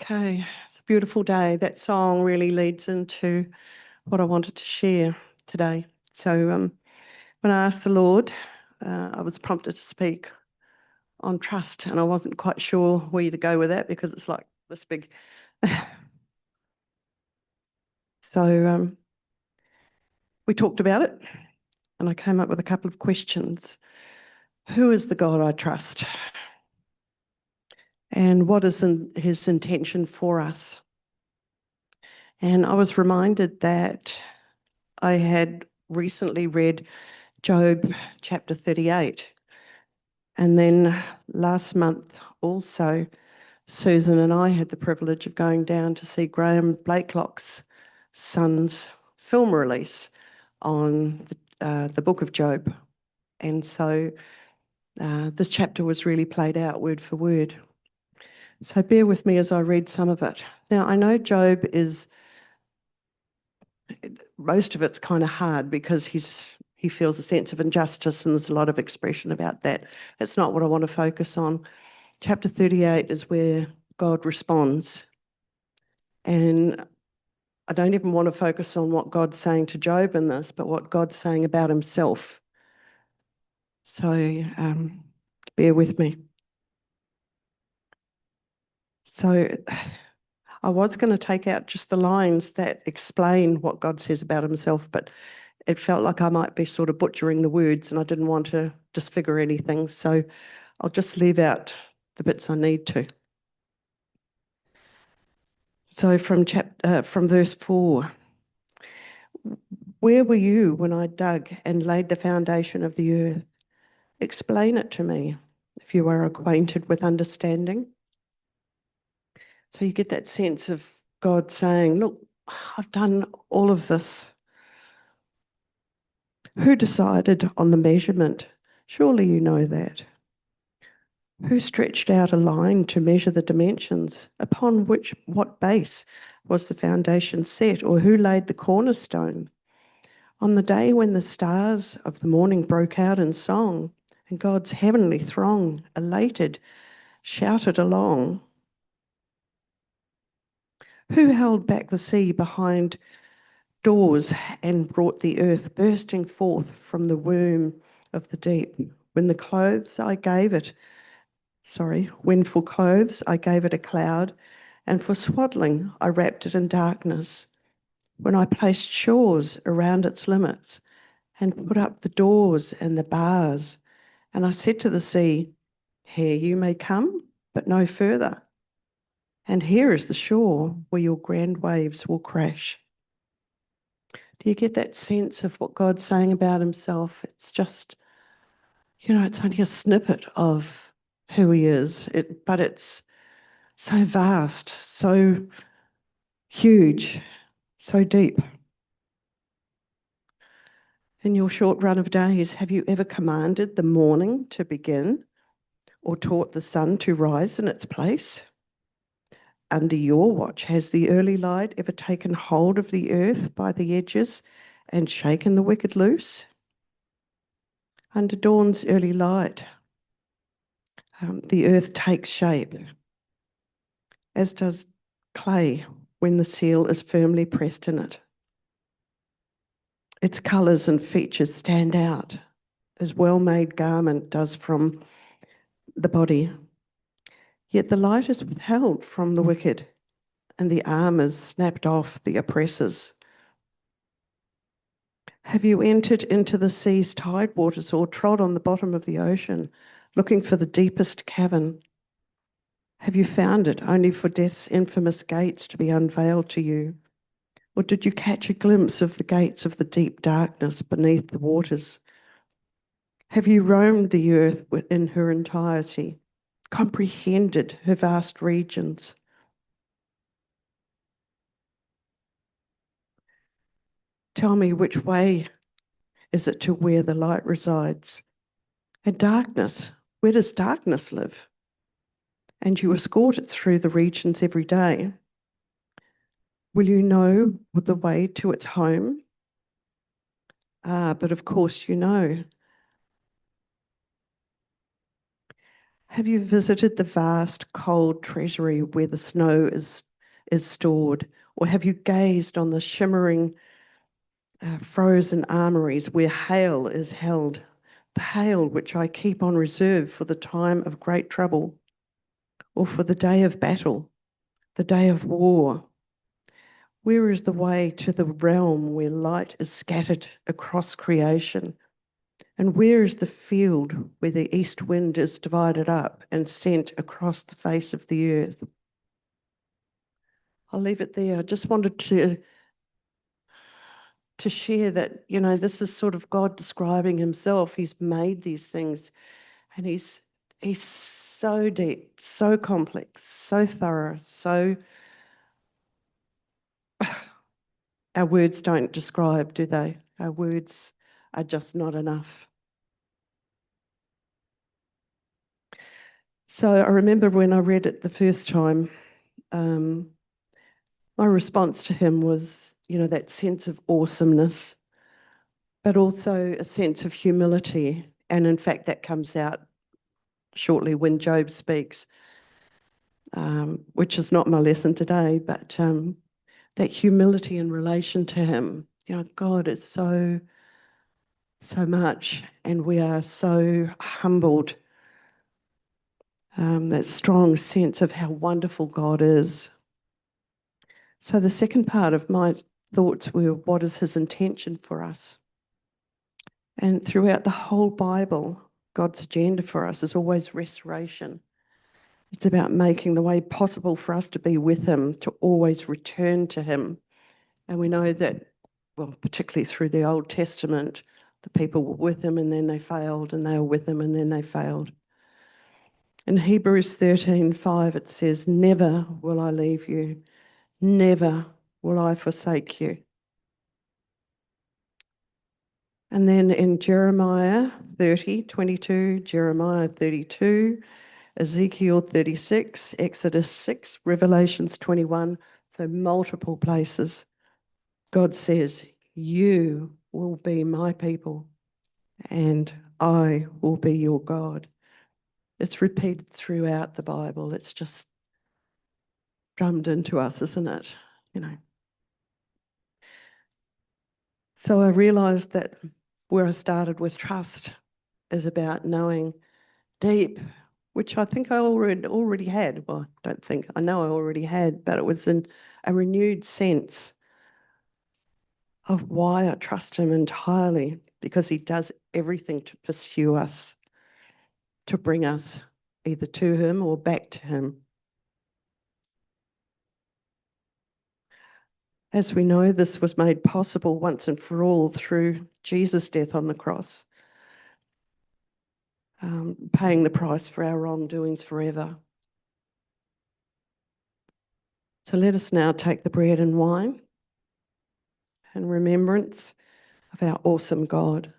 Okay, it's a beautiful day. That song really leads into what I wanted to share today. So, when I asked the Lord, I was prompted to speak on trust, and I wasn't quite sure where to go with that because it's like this big. So, we talked about it, and I came up with a couple of questions. Who is the God I trust? And what is his intention for us? And I was reminded that I had recently read Job chapter 38. And then last month also, Susan and I had the privilege of going down to see Graham Blakelock's son's film release on the book of Job. And so this chapter was really played out word for word. So bear with me as I read some of it. Now, I know Job most of it's kind of hard because he feels a sense of injustice and there's a lot of expression about that. That's not what I want to focus on. Chapter 38 is where God responds. And I don't even want to focus on what God's saying to Job in this, but what God's saying about himself. So bear with me. So I was going to take out just the lines that explain what God says about himself, but it felt like I might be sort of butchering the words and I didn't want to disfigure anything. So I'll just leave out the bits I need to. So from verse 4, where were you when I dug and laid the foundation of the earth? Explain it to me, if you are acquainted with understanding. So you get that sense of God saying, look, I've done all of this. Who decided on the measurement? Surely you know that. Who stretched out a line to measure the dimensions? Upon what base was the foundation set, or who laid the cornerstone? On the day when the stars of the morning broke out in song, and God's heavenly throng, elated, shouted along. Who held back the sea behind doors and brought the earth bursting forth from the womb of the deep? When for clothes I gave it a cloud, and for swaddling I wrapped it in darkness. When I placed shores around its limits and put up the doors and the bars, and I said to the sea, here you may come, but no further. And here is the shore where your grand waves will crash. Do you get that sense of what God's saying about himself? It's just, it's only a snippet of who he is, but it's so vast, so huge, so deep. In your short run of days, have you ever commanded the morning to begin or taught the sun to rise in its place? Under your watch, has the early light ever taken hold of the earth by the edges and shaken the wicked loose? Under dawn's early light, the earth takes shape, as does clay when the seal is firmly pressed in it. Its colours and features stand out, as well-made garment does from the body. Yet the light is withheld from the wicked, and the arm is snapped off the oppressors. Have you entered into the sea's tide waters or trod on the bottom of the ocean, looking for the deepest cavern? Have you found it only for death's infamous gates to be unveiled to you? Or did you catch a glimpse of the gates of the deep darkness beneath the waters? Have you roamed the earth in her entirety, comprehended her vast regions? Tell me, which way is it to where the light resides? And darkness, where does darkness live? And you escort it through the regions every day. Will you know the way to its home? Ah, but of course you know. Have you visited the vast cold treasury where the snow is stored? Or have you gazed on the shimmering frozen armories where hail is held? The hail which I keep on reserve for the time of great trouble, or for the day of battle, the day of war. Where is the way to the realm where light is scattered across creation? And where is the field where the east wind is divided up and sent across the face of the earth? I'll leave it there. I just wanted to share that, this is sort of God describing himself. He's made these things, and he's so deep, so complex, so thorough, so our words don't describe, do they? Our words are just not enough. So I remember when I read it the first time, my response to him was, that sense of awesomeness, but also a sense of humility. And in fact, that comes out shortly when Job speaks, which is not my lesson today, but that humility in relation to him. God is so much, and we are so humbled. That strong sense of how wonderful God is. So the second part of my thoughts were, what is his intention for us? And throughout the whole Bible, God's agenda for us is always restoration. It's about making the way possible for us to be with him, to always return to him. And we know that, well, particularly through the Old Testament, the people were with him and then they failed, and they were with him and then they failed. In Hebrews 13:5, it says, "Never will I leave you, never will I forsake you." And then in Jeremiah 30:22, Jeremiah 32, Ezekiel 36, Exodus 6, Revelations 21, so multiple places, God says, "You will be my people and I will be your God." It's repeated throughout the Bible. It's just drummed into us, isn't it? So I realised that where I started with trust is about knowing deep, which I think I already had. Well, I don't think, I know I already had, but it was in a renewed sense of why I trust him entirely, because he does everything to pursue us, to bring us either to him or back to him. As we know, this was made possible once and for all through Jesus' death on the cross, paying the price for our wrongdoings forever. So let us now take the bread and wine in remembrance of our awesome God.